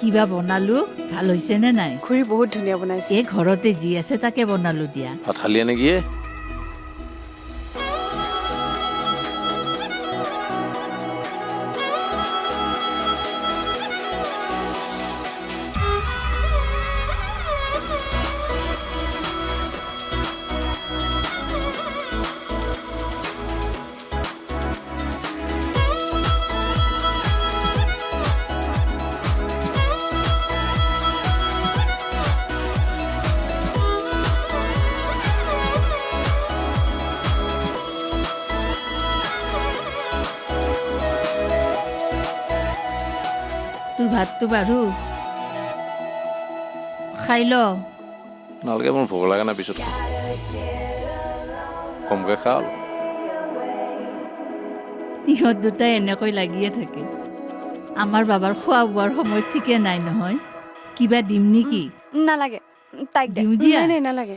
কিবা বনালো ভাল হৈছে নে নাই? খুৰী বহুত ধুনীয়া বনাইছে। এই ঘৰতে যি আছে তাকে বনালো দিয়া। ভাত খালিয়ে নেকি এ? তোৰ ভাতটো বাৰু খাই ল। নালাগে, মোৰ ভোক লগা নাই, পিছত খাম। কমকৈ খা অলপ। ইহঁত দুটাই এনেকৈ লাগিয়ে থাকে। আমাৰ বাবাৰ খোৱা বোৱাৰ সময়ত ঠিকে নাই নহয়। কিবা দিম নেকি? নালাগে তাইক দে। দিওঁ দিয়া। নাই নালাগে।